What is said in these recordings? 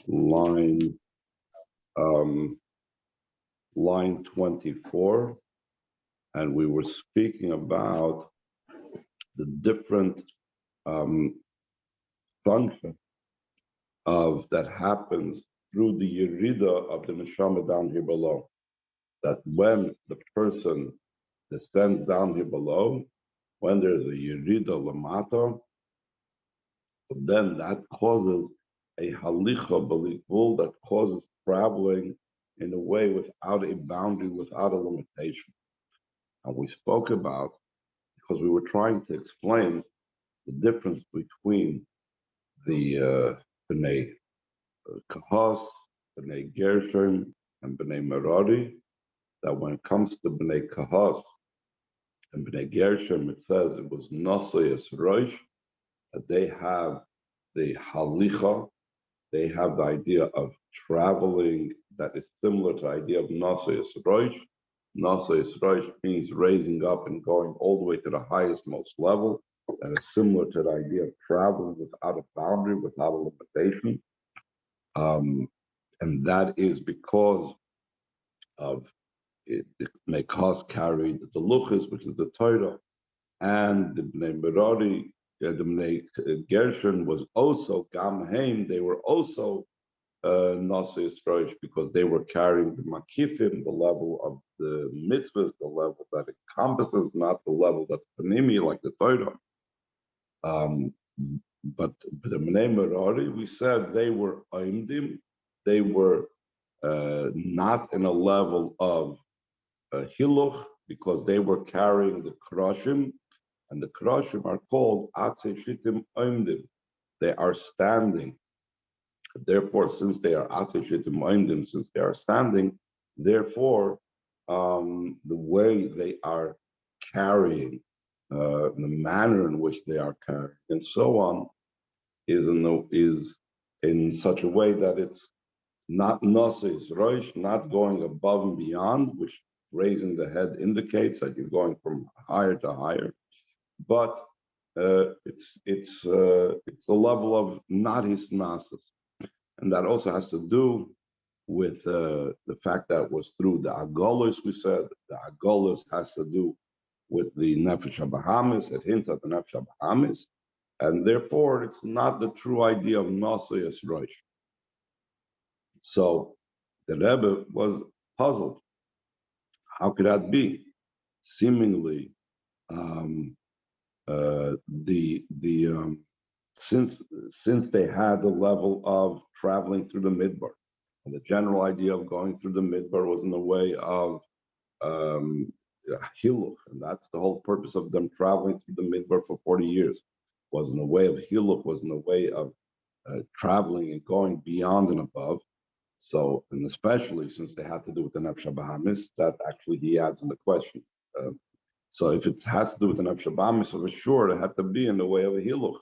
line um, line 24, and we were speaking about the different um, function of that happens through the yerida of the neshama down here below. That when the person descends down here below, when there's a yerida lamata, then that causes a halicha b'likvul, that causes traveling in a way without a boundary, without a limitation. And we spoke about, because we were trying to explain the difference between the B'nai Kahas, B'nai Gershon, and B'nai Merari, that when it comes to B'nai Kahas and B'nai Gershon, it says it was Nasayas Rosh, that they have the halicha, they have the idea of traveling that is similar to the idea of Nasayas Rosh. Nasayas Rosh means raising up and going all the way to the highest, most level. That is similar to the idea of traveling without a boundary, without a limitation. And that is because of it, the Bnei Kos carried the Luchas, which is the Torah, and the Bnei Merari, the Bnei Gershon was also Gam Haim. They were also Nasa Yisroish because they were carrying the Makifim, the level of the mitzvahs, the level that encompasses, not the level that's Panimi, like the Torah. But the Bnei Merari, we said they were Oimdim, they were not in a level of Hiluch because they were carrying the Kroshim, and the Kroshim are called Atze Shitim Oimdim. They are standing. Therefore, since they are Atze Shitim Oimdim, since they are standing, therefore, the way they are carrying, the manner in which they are carrying, and so on, is in such a way that it's not Nosis Roish, not going above and beyond, which raising the head indicates that you're going from higher to higher, but it's a level of not his nasis, and that also has to do with the fact that it was through the agolis. We said the agolis has to do with the nefesh habahamis, it hints at the nefesh habahamis, and therefore it's not the true idea of Nasayas Rosh. So the Rebbe was puzzled. How could that be? Seemingly, since they had the level of traveling through the midbar, and the general idea of going through the midbar was in the way of hiluch, and that's the whole purpose of them traveling through the midbar for 40 years. Was in a way of hiluch, was in a way of traveling and going beyond and above. So, and especially since they had to do with the nefesh habahamis, that actually he adds in the question. So if it has to do with the nefesh habahamis, so for sure it had to be in the way of a hiluch,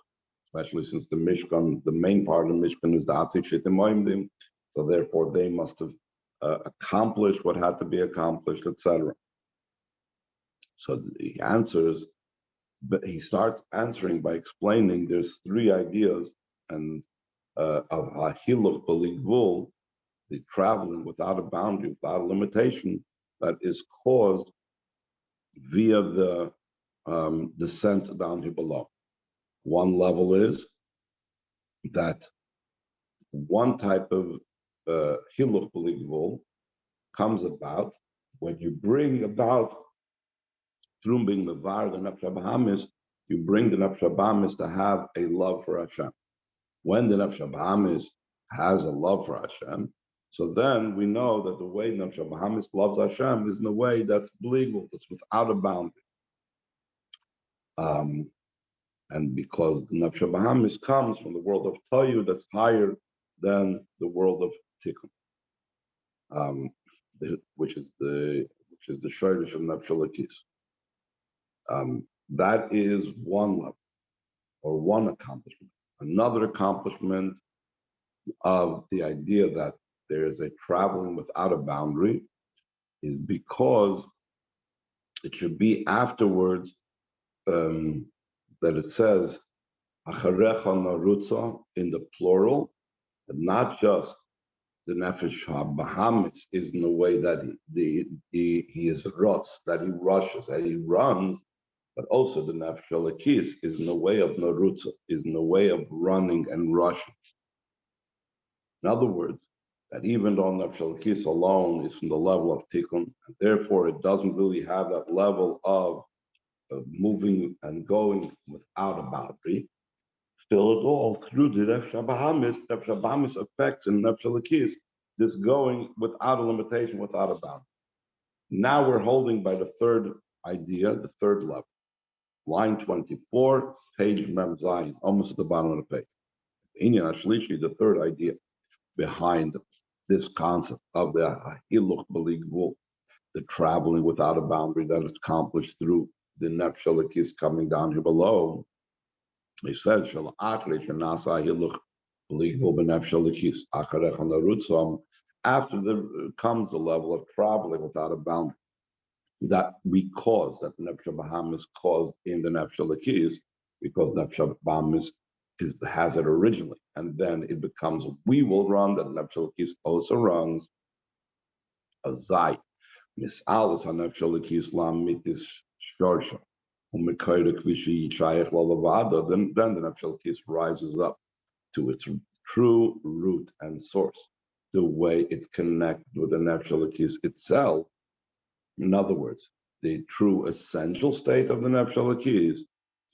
especially since the Mishkan, the main part of the Mishkan is the Atzik Shetim Moimdim, so therefore they must have accomplished what had to be accomplished, etc. So he answers, but he starts answering by explaining there's three ideas and of Hiluch B'Ligvul, the traveling without a boundary, without a limitation, that is caused via the descent down here below. One level is that one type of Hiluch B'Ligvul comes about when you bring about, through being the Var, the Nefesh HaBahamis, you bring the Nefesh HaBahamis to have a love for Hashem. When the Nefesh HaBahamis has a love for Hashem, so then we know that the way Nefesh HaBahamis loves Hashem is in a way that's legal, that's without a boundary. And because the Nefesh HaBahamis comes from the world of Toyu that's higher than the world of Tikkun, which is the Shorish of Nefesh Elokis. That is one level or one accomplishment. Another accomplishment of the idea that there is a traveling without a boundary is because it should be afterwards that it says Acharecha narutza in the plural, And not just the nefesh habahamis is in the way that he is rus, that he rushes, that he runs, but also the nefesh halakis is in the way of narutza, is in the way of running and rushing. In other words, that even though nefesh halakis alone is from the level of tikkun, and therefore it doesn't really have that level of moving and going without a boundary. Still, at all through the nefesh habahamis affects in nefesh halakis this going without a limitation, without a boundary. Now we're holding by the third idea, the third level. Line 24, page Mem Zayin, almost at the bottom of the page. Inyan Ashlishi, the third idea behind this concept of the hiluch b'li gvul, the traveling without a boundary that is accomplished through the nefesh halakis coming down here below. He says, "Shal achre shenasa hiluch b'li gvul b'nefesh halakis acharech narutzam." After the comes the level of traveling without a boundary that we cause, that the nefesh habahamis caused in the nefesh halakis, because nefesh habahamis has it originally, and then it becomes we will run, that nefesh halakis also runs a zay misalis on nefesh halakis lam mitis shorsha umekayre kvishi shayach lalavada. Then the nefesh halakis rises up to its true root and source, the way it's connected with the nefesh halakis itself. In other words, the true essential state of the nefesh halakis.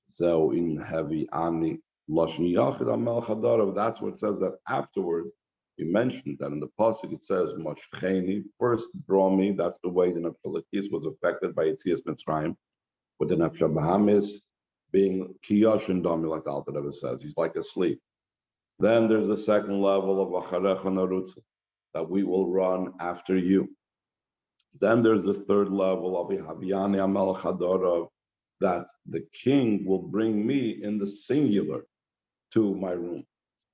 So in heavy ani lashon yachid amel chadarav, that's what it says that afterwards. We mentioned that in the pasuk it says mashcheni, first draw me. That's the way the nefesh halakis was affected by Yetzias Mitzrayim, with the nefesh habahamis being kiyoshin dami, like the Alter Rebbe says, he's like asleep. Then there's the second level of acharecha narutza, that we will run after you. Then there's the third level of Havyani Amel Chadarav, that the king will bring me in the singular to my room,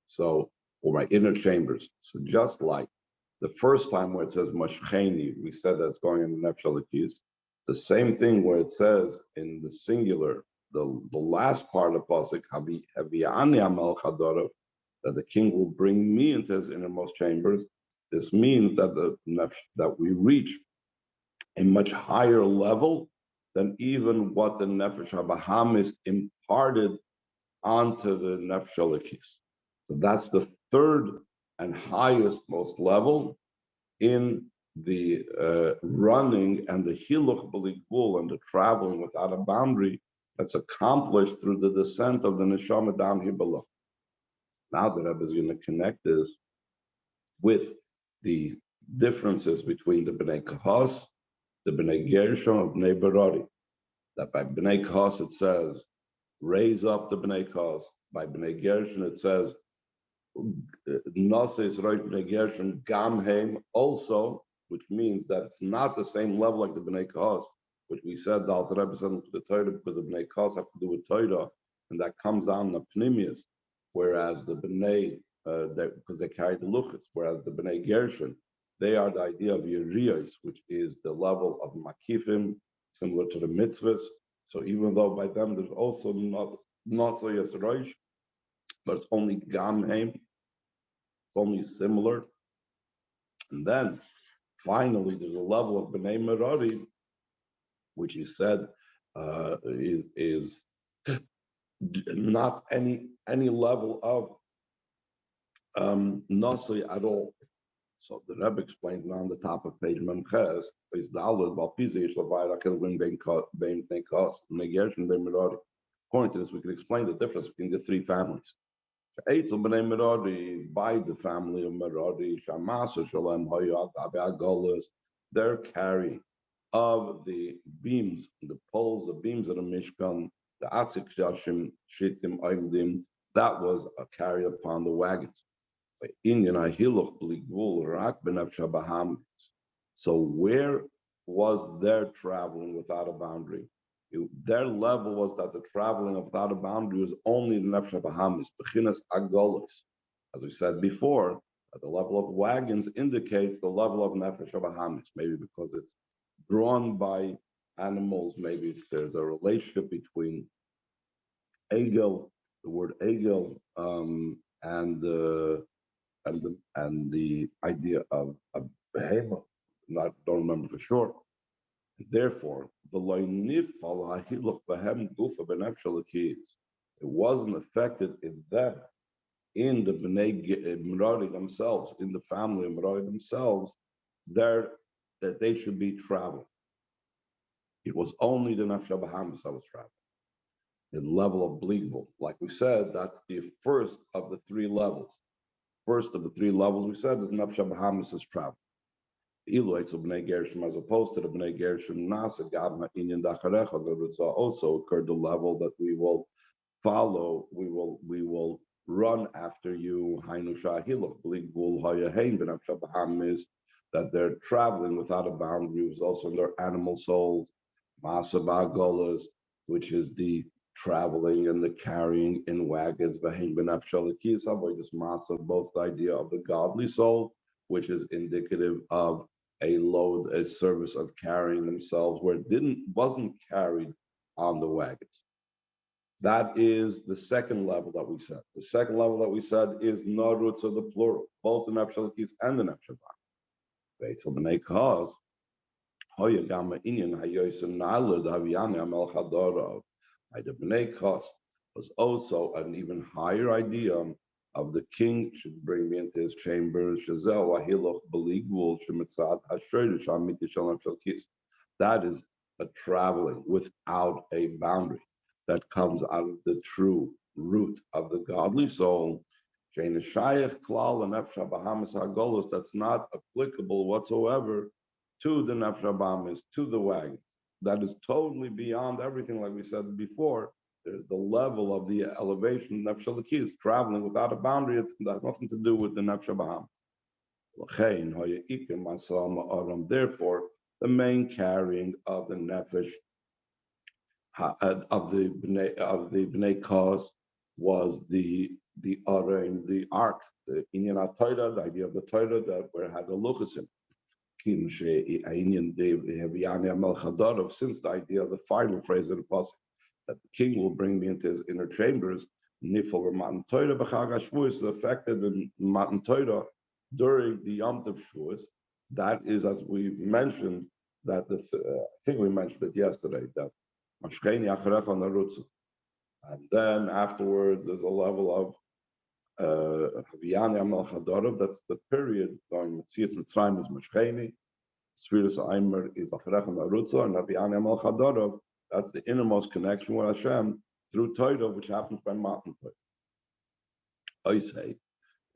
so, or my inner chambers. So just like the first time where it says Mashcheni, we said that's going in the nefesh halakis. The same thing where it says in the singular, the last part of the pasuk Havyani Amel Chadarav, that the king will bring me into his innermost chambers. This means that that we reach a much higher level than even what the nefesh habahamis imparted onto the nefesh halakis. So that's the third and highest most level in the running and the hiluch b'li gvul and the traveling without a boundary that's accomplished through the descent of the neshama down here below. Now the Rebbe is going to connect this with the differences between the Bnei Kahas, the Bnei Gershon of Bnei Berari. That by Bnei Kahas it says, raise up the Bnei Kahas. By Bnei Gershon it says, Nasa is right Bnei Gershon Gamheim also, which means that it's not the same level like the Bnei Kahas, which we said the Alter Rebbe said the Torah, because the Bnei Kahas have to do with Torah, and that comes on the Pnimius, whereas the Bnei, because they carry the Luchas, whereas the Bnei Gershon, they are the idea of Yeriyos, which is the level of Makifim, similar to the mitzvahs. So even though by them there's also not so Yisroish, but it's only Gamheim, it's only similar. And then finally there's a level of Bnei Merari, which he said is not any level of Nasri at all. So the Rebbe explains now on the top of page Memches, is Dalad, Balpizish, Lavayra, Kelvin, Ben Kos, Negation, Ben Merari. According to this, we can explain the difference between the three families. Eitzel Bnei Merari, by the family of Merari, Shamasa, Shalem, Hayat, Abiagolas, they're carrying of the beams, the poles, the beams of the Mishkan, the Atzik Yashim, Shittim, Aimdim, that was carried upon the wagons. So where was their traveling without a boundary? Their level was that the traveling without a boundary was only the nefesh habahamis, bechinas agolos. As we said before, at the level of wagons indicates the level of nefesh habahamis, maybe because it's drawn by animals, maybe there's a relationship between egel, the word egel, and and the idea of behemoth. Don't remember for sure. Therefore, the loynif al hahiluch behem gufa benefshel keys. It wasn't affected in them, in the Bnei Merari themselves, in the family of Merari themselves, there that they should be traveling. It was only the Nefesh Bahamas that was traveling. The level of Bleakville, like we said, that's the first of the three levels. First of the three levels we said is Nefesh Bahamas is traveling. Eloites of Bnei Gershom, as opposed to the Bnei Gershom Nasa Gabna Inyan Dacharecha, there also occurred the level that we will follow, we will run after you. Hainu Shahiloch, Bleakville Hayahain B'Nefesh Bahamas, that they're traveling without a boundary. It was also in their animal souls. Masa Ba'golas, which is the traveling and the carrying in wagons. V'hein b'nefesh alekiyas avoid this masa, both the idea of the godly soul, which is indicative of a load, a service of carrying themselves, where it wasn't carried on the wagons. That is the second level that we said. The second level that we said is narutz of the plural, both the nefesh alekiyas and the nefesh habayim. Ve'etzel b'nei kahos. The Bnei Kos was also an even higher idea of the king should bring me into his chambers. That is a traveling without a boundary that comes out of the true root of the godly soul. That's not applicable whatsoever to the Nefesh Bahamas, to the wagons. That is totally beyond everything, like we said before. There's the level of the elevation of Nefesh Alekiyas, traveling without a boundary. It's got nothing to do with the Nefesh Bahamas. Therefore, the main carrying of the Nefesh of the Bnei Kos was the Aron, the ark, the Inyan HaTorah, the idea of the Torah that where it had the luchas in. Since the idea of the final phrase of the pasuk that the king will bring me into his inner chambers, nifol Matan Torah b'chag Shavuos is affected in Matan Torah during the Yom Tov Shavuos. That is, as we've mentioned, that I think we mentioned it yesterday, that Mashcheni Acharecha Narutzu, and then afterwards there's a level of Haviyani Amal Chadorov, that's the period going Metzias Mitzrayim is Mashcheni, Sfiras Aimer is Acharecha Narutza, and Haviyani Amal Chadorov, that's the innermost connection with Hashem through Torah, which happens by Matan Torah. I say,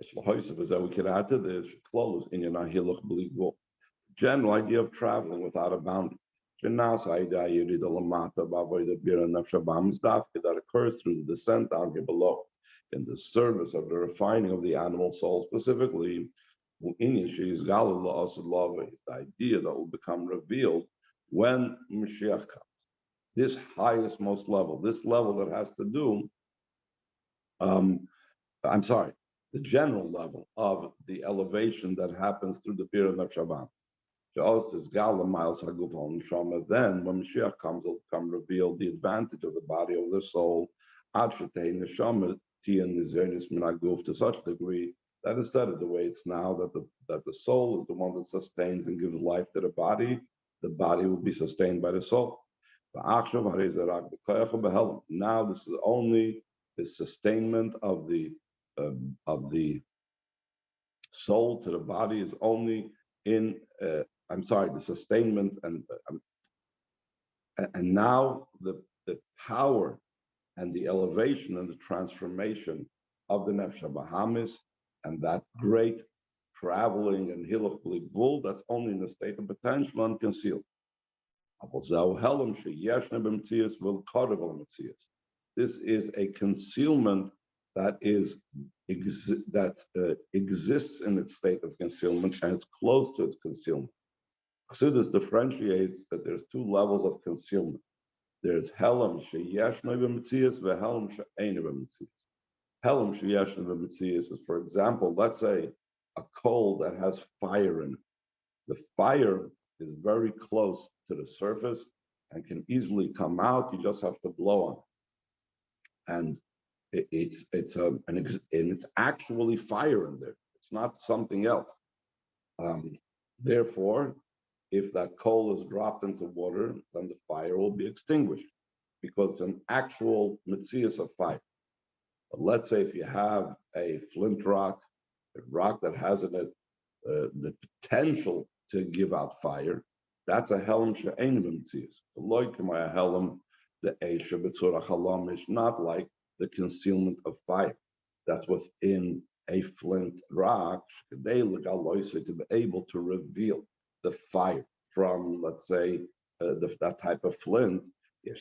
it's Lahoisav is that we could add to this, close in your Nahiluch B'Ligvul. General idea of traveling without a boundary. That occurs through the descent down here below, in the service of the refining of the animal soul, specifically, the idea that will become revealed when Mashiach comes. This highest, most level, this level that has to do, the general level of the elevation that happens through the period of Shabbat. Then, when Mashiach comes, will come reveal the advantage of the body over the soul, to such a degree that instead of the way it's now, that the soul is the one that sustains and gives life to the body will be sustained by the soul. Now this is only the sustainment of the soul to the body is only in the sustainment and now the power and the elevation and the transformation of the Nefesh Bahamas and that great traveling and Hiluch B'Ligvul, that's only in the state of potential and concealed. This is a concealment that exists in its state of concealment and it's close to its concealment. Chassidus differentiates that there's two levels of concealment. There's Helam Sheyeshna B'Metzias v'Helam She'eina B'Metzias. Helam Sheyeshna B'Metzias is, for example, let's say a coal that has fire in it. The fire is very close to the surface and can easily come out. You just have to blow on it, and it's actually fire in there. It's not something else. Therefore, if that coal is dropped into water, then the fire will be extinguished because it's an actual metzias of fire. But let's say if you have a flint rock, a rock that has in it the potential to give out fire, that's a helm she'ein b'metzias. Like my helm, the eisha b'tzura chalam is not like the concealment of fire. That's within a flint rock. They look to be able to reveal the fire from, let's say, that type of flint. You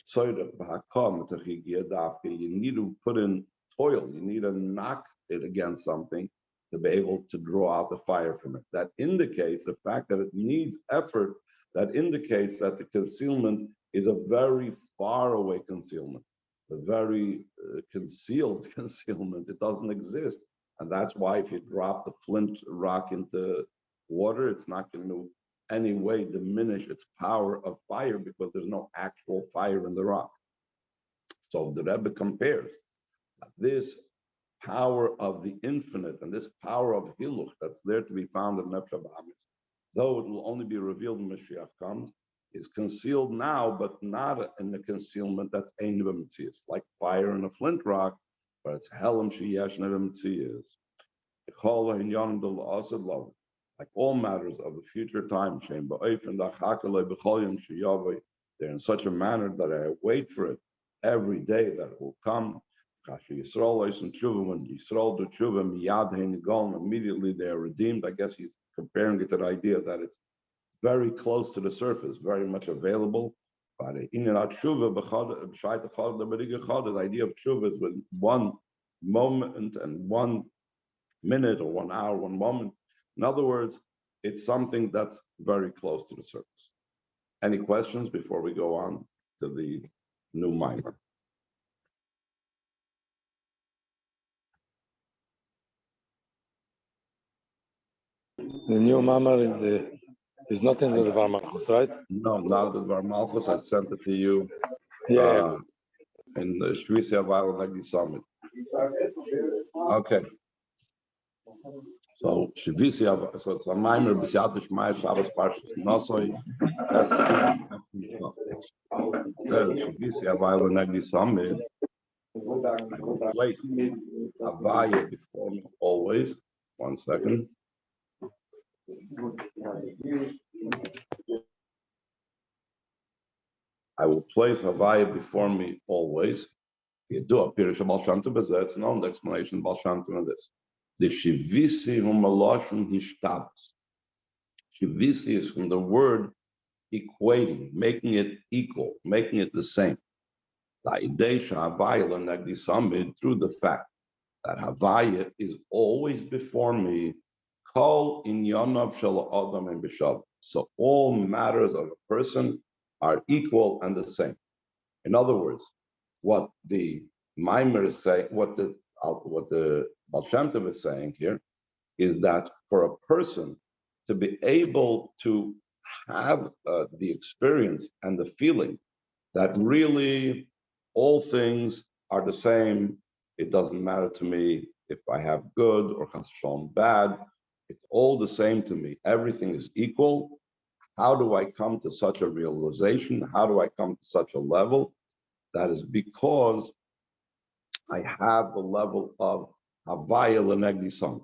need to put in toil. You need to knock it against something to be able to draw out the fire from it. That indicates the fact that it needs effort. That indicates that the concealment is a very far away concealment, a very concealed concealment. It doesn't exist. And that's why if you drop the flint rock into water, it's not going to any way diminish its power of fire because there's no actual fire in the rock. So the Rebbe compares this power of the infinite and this power of Hiluch that's there to be found in Nefesh Habahamis, though it will only be revealed when Mashiach comes, is concealed now, but not in the concealment that's Ein B'Metzias, like fire in a flint rock, but it's Helem Sheyesh B'Metzias. Like all matters of the future time, they're in such a manner that I wait for it every day that it will come. When Yisrael do tshuva, miyad hein gol, immediately they are redeemed. I guess he's comparing it to the idea that it's very close to the surface, very much available. But the idea of tshuva is with one moment and 1 minute or 1 hour, 1 moment. In other words, it's something that's very close to the surface. Any questions before we go on to the new mimer? The new mama is not in the Dvar Malchus, right? No, not the Dvar Malchus. I sent it to you in the שויתי Nagdi Summit. Okay. So Shivisi, so it's a mimer b'siyat Shmaya Shabbos Parshas Nosoi. That's Shivisi Nagdi Summit. I will place Havaya before me always. 1 second. I will place Havaya before me always. You do a Pirush Baal Shem Tov, it's known the explanation of Baal Shem Tov of this. The Shivisi Humaloshim Hishtabas. Shivisi is from the word equating, making it equal, making it the same. Through the fact that Havaya is always before me, Kol Inyonav Shel Adam and B'Shav. So all matters of a person are equal and the same. In other words, what the Maimer is saying, what the Baal Shem Tov is saying here, is that for a person to be able to have the experience and the feeling that really all things are the same, it doesn't matter to me if I have good or chas v'shalom bad, it's all the same to me. Everything is equal. How do I come to such a realization? How do I come to such a level? That is because I have the level of Havaya L'Negdi Summit.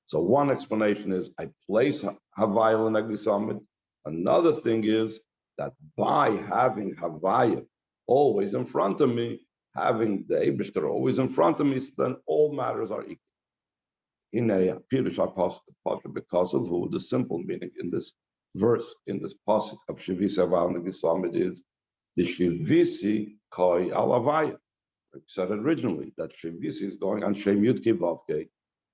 So one explanation is I place Havaya L'Negdi Summit. Another thing is that by having Havaya always in front of me, having the Eibishter always in front of me, then all matters are equal. In a Pirush HaPasuk, because of who the simple meaning in this verse, in this pasuk of Shivisi Havaya L'Negdi Summit is the Shivisi Koi Alavaya. I said originally that Shivisi is going on Shem Yud Ki Vav Kei,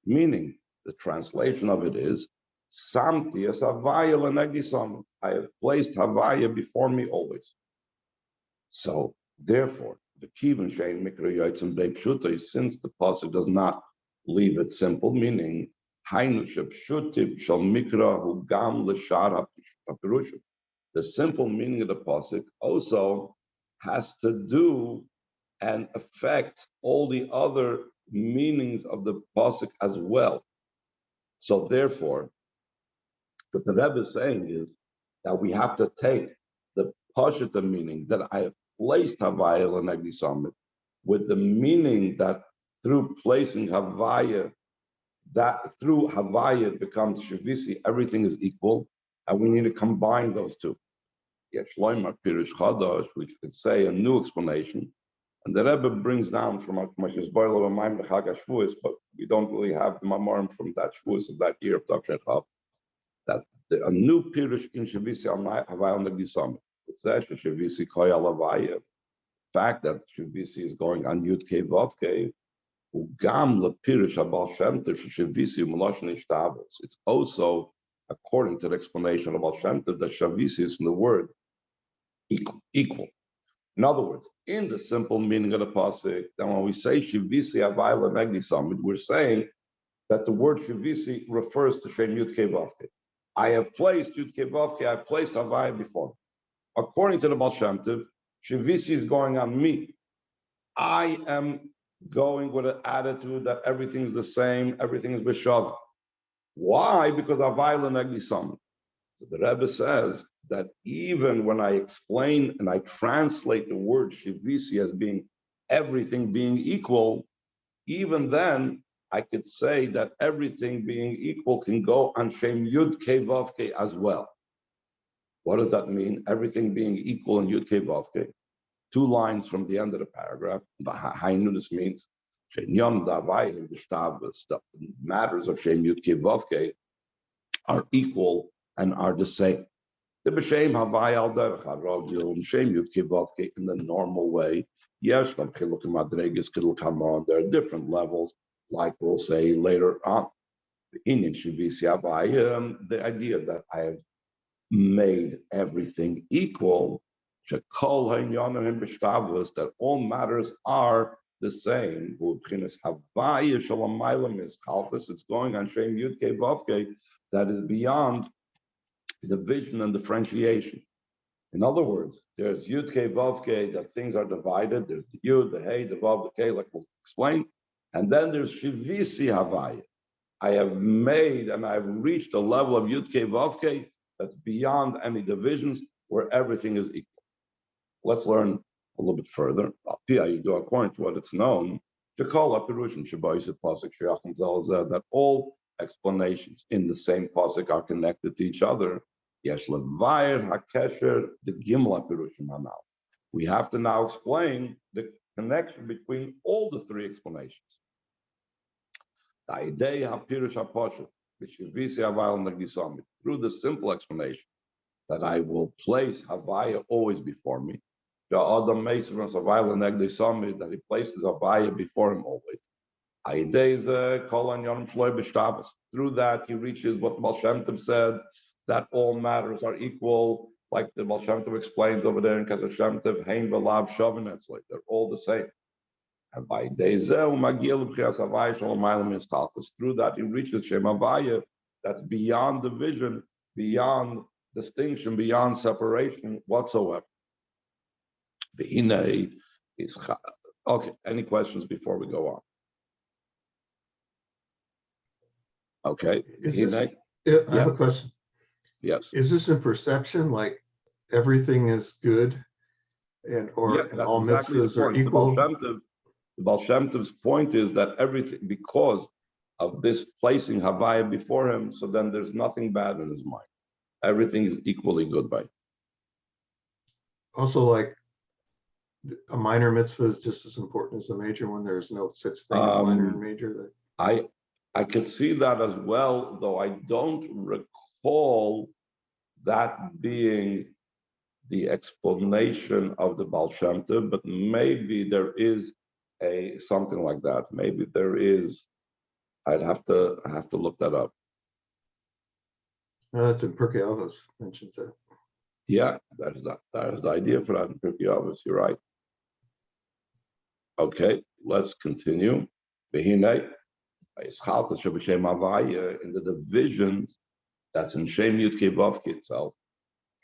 meaning the translation of it is Samti as Havaya L'Negdi Summit. I have placed Havaya before me always. So therefore, the Kivin Shein Mikra Yotzim Dei Pshuta, since the pasuk does not leave it simple, meaning Hainu Shepshutim Shal Mikra Hu Gam L'Shar HaPirushim. The simple meaning of the pasuk also has to do and affect all the other meanings of the pasuk as well. So therefore, what the Rebbe is saying is that we have to take the Pashita meaning that I have placed Havaya L'Negdi Summit with the meaning that through placing Havaya, that through Havaya it becomes Shavisi, everything is equal, and we need to combine those two. Yeshloimar Pirush Chadash, which could say a new explanation. And the Rebbe brings down from Mashis Boiler of Maim Chag Shavuos, but we don't really have the Mamorim from that Shavuos of that year of Tav Chav, that a new Pirush in Shavisi Havaya Nagdi Summit. It says Shavisi Koyal Havaya. The fact that Shavisi is going on Yud Kei Vav Kei, Ugam LePirush Abal Shem Tov Shavisi Meloshen Ishtabos. It's also, according to the explanation of Al Shem Tov, that Shavisi is from the word equal. In other words, in the simple meaning of the pasuk, that when we say Shivisi Havaya L'Negdi Summit, we're saying that the word Shivisi refers to Shem Yud Kei Vav Kei. I have placed Yud Kei Vav Kei, I've placed Havaya before. According to the Baal Shem Tov, Shivisi is going on me. I am going with an attitude that everything is the same, everything is B'Shav. Why? Because Havaya L'Negdi Summit. So the Rebbe says that even when I explain and I translate the word Shivisi as being everything being equal, even then I could say that everything being equal can go on Shem Yud Kei Vav Kei as well. What does that mean? Everything being equal in Yud Kei Vav Kei. 2 lines from the end of the paragraph. This means the matters of Shem Yud Kei Vav Kei are equal and are the same. The b'shem havaya al derech haragil, Shem Yud Kei Vav Kei in the normal way. Yes, there are different levels, like we'll say later on. The idea that I have made everything equal, that all matters are the same. It's going on Shem Yud Kei Vav Kei that is beyond division and differentiation. In other words, there's Yud Kei Vav Kei that things are divided. There's the Yud, the Hey, the Vav, the Kei, like we'll explain. And then there's Shivisi Havaya. I have made and I've reached a level of Yud Kei Vav Kei that's beyond any divisions, where everything is equal. Let's learn a little bit further. According to what it's known, that all explanations in the same pasuk are connected to each other. We have to now explain the connection between all the 3 explanations. Through the simple explanation that I will place Havaya always before me. That he places Havaya before him always. Through that, he reaches what Baal Shem Tov said, that all matters are equal, like the Baal Shem Tov explains over there in Kesef Shem Tov, Hein V'Lav Shavin, it's like they're all the same. And by through that, he reaches Shem Havaya, that's beyond division, beyond distinction, beyond separation whatsoever. The is okay. Any questions before we go on? Okay. I have a question. Yes. Is this in perception, like everything is good, and all mitzvahs are equal? The Baal Shem Tov's point is that everything, because of this placing Havaya before him, so then there's nothing bad in his mind. Everything is equally good by him. Also, like a minor mitzvah is just as important as a major one. There's no such thing as minor and major. I could see that as well, though I don't recall that being the explanation of the Baal Shem Tov, but maybe there is something like that. Maybe there is. I'd have to look that up. No, that's in Pirkei Avos mentions that. Yeah, that is the idea for that in Pirkei Avos. You're right. Okay, let's continue. In the divisions that's in Shem Yud Kei Vav Kei itself,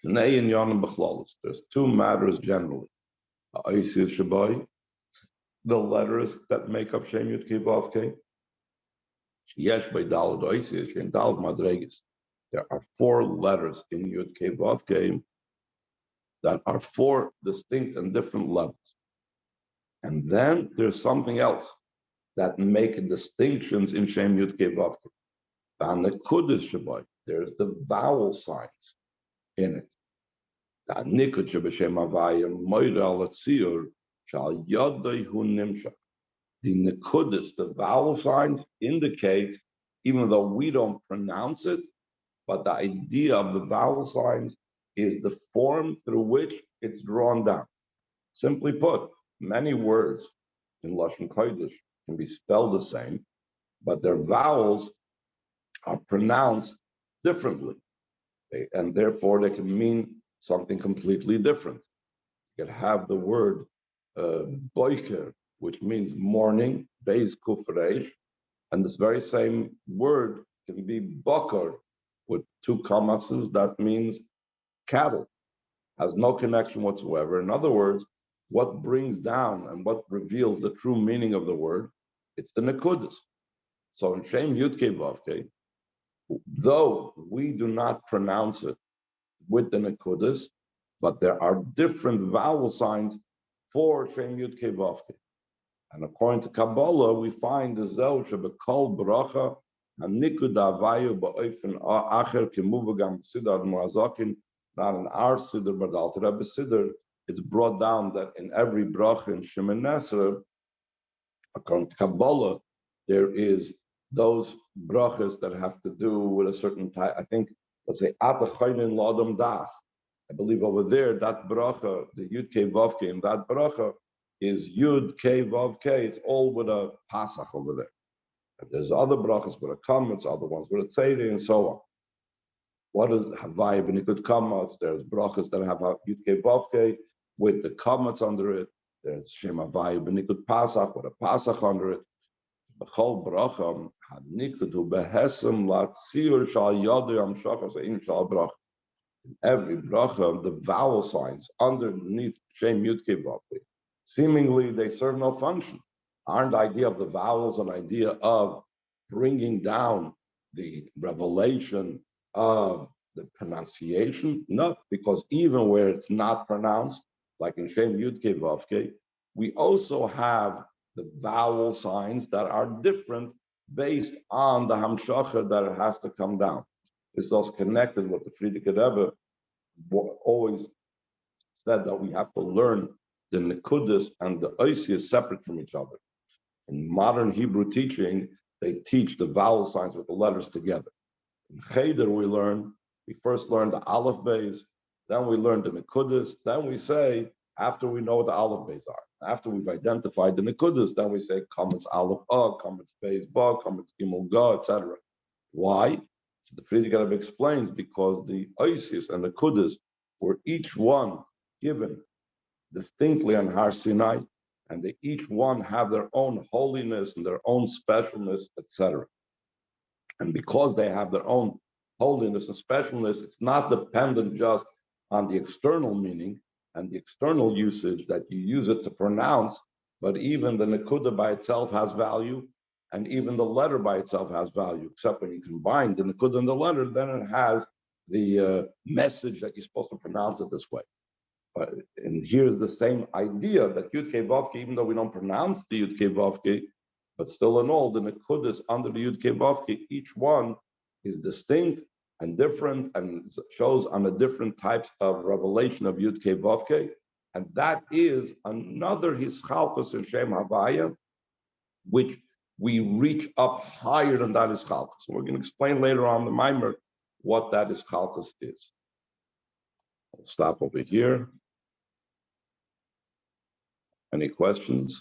there's 2 matters generally. The letters that make up Shem Yud Kei Vav Kei, Yesh by Dalad Oisius, Shem Dalad Madregas. There are 4 letters in Yud Kei Vav Kei that are 4 distinct and different levels. And then there's something else that make distinctions in Shem Yud Kei Vav Kei. And the Kudus Shabbai, there's the vowel signs in it. The Nikud Shabashem Avaya, Moira Alatzir, Shal Yodai Hu Nimshach. The Nikudis, the vowel signs indicate, even though we don't pronounce it, but the idea of the vowel signs is the form through which it's drawn down. Simply put, many words in Lashon Kodesh can be spelled the same, but their vowels are pronounced differently. And therefore they can mean something completely different. You could have the word boiker, which means morning, beis kufreish, and this very same word can be bokar with 2 commas that means cattle, has no connection whatsoever. In other words, what brings down and what reveals the true meaning of the word, it's the nekudus. So in Shem Yud Kei Vav Kei, though we do not pronounce it with the nekudus, but there are different vowel signs for Shem Yud Kei Vav Kei. And according to Kabbalah, we find the Zeu Shebekol Bracha HaNikud Avayu Ba'ofen Acher Kemuvagam Siddur Muazakin, not in our Siddur, but Alter Rebbe Siddur. It's brought down that in every bracha in Shemoneh Esrei, according to Kabbalah, there is those brachas that have to do with a certain type. I think, let's say, Ata Chaynin L'Adam Das. I believe over there, that bracha, the Yud Kei Vav Kei, and that bracha is Yud Kei Vav Kei. It's all with a pasach over there. And there's other brachas with a comments, other ones with a tzedei, and so on. What is Havai B'Nikud Kamas? There's brachas that have Yud Kei Vav Kei with the comments under it. There's Shem Havai B'Nikud Pasach with a pasach under it. B'chol bracha hanikud hu behesem latzir shal yadu yam shachas ein shal bracha. Every bracha, the vowel signs underneath Shem Yud Kei Vav Kei, seemingly they serve no function. Aren't the idea of the vowels an idea of bringing down the revelation of the pronunciation? No, because even where it's not pronounced, like in Shem Yud Kei Vav Kei, we also have the vowel signs that are different based on the hamshacha that it has to come down. It's also connected with the Frierdiker Rebbe always said that we have to learn the nekudus and the oisius separate from each other. In modern Hebrew teaching, they teach the vowel signs with the letters together. In Cheder, we first learn the aleph beis, then we learn the nekudus, then we say, after we know what the aleph beis are, after we've identified the nekudus, then we say comments aleph comments beis ba, comments gimel ga, etc. Why? So the Frierdiker Rebbe explains, because the oisius and the nekudus were each one given distinctly on Har Sinai, and they each one have their own holiness and their own specialness, etc. And because they have their own holiness and specialness, it's not dependent just on the external meaning and the external usage that you use it to pronounce, but even the nekuda by itself has value, and even the letter by itself has value, except when you combine the nekuda and the letter, then it has the message that you're supposed to pronounce it this way. And here's the same idea that Yud Kei Vav Kei, even though we don't pronounce the Yud Kei Vav Kei, but still in all, the Nekudis under the Yud Kei Vav Kei, each one is distinct and different and shows on the different types of revelation of Yud Kei Vav Kei. And that is another Hischalkus in Shem Havaya, which we reach up higher than that Hischalkus. So we're going to explain later on the Maimer what that Hischalkus is. I'll stop over here. Any questions?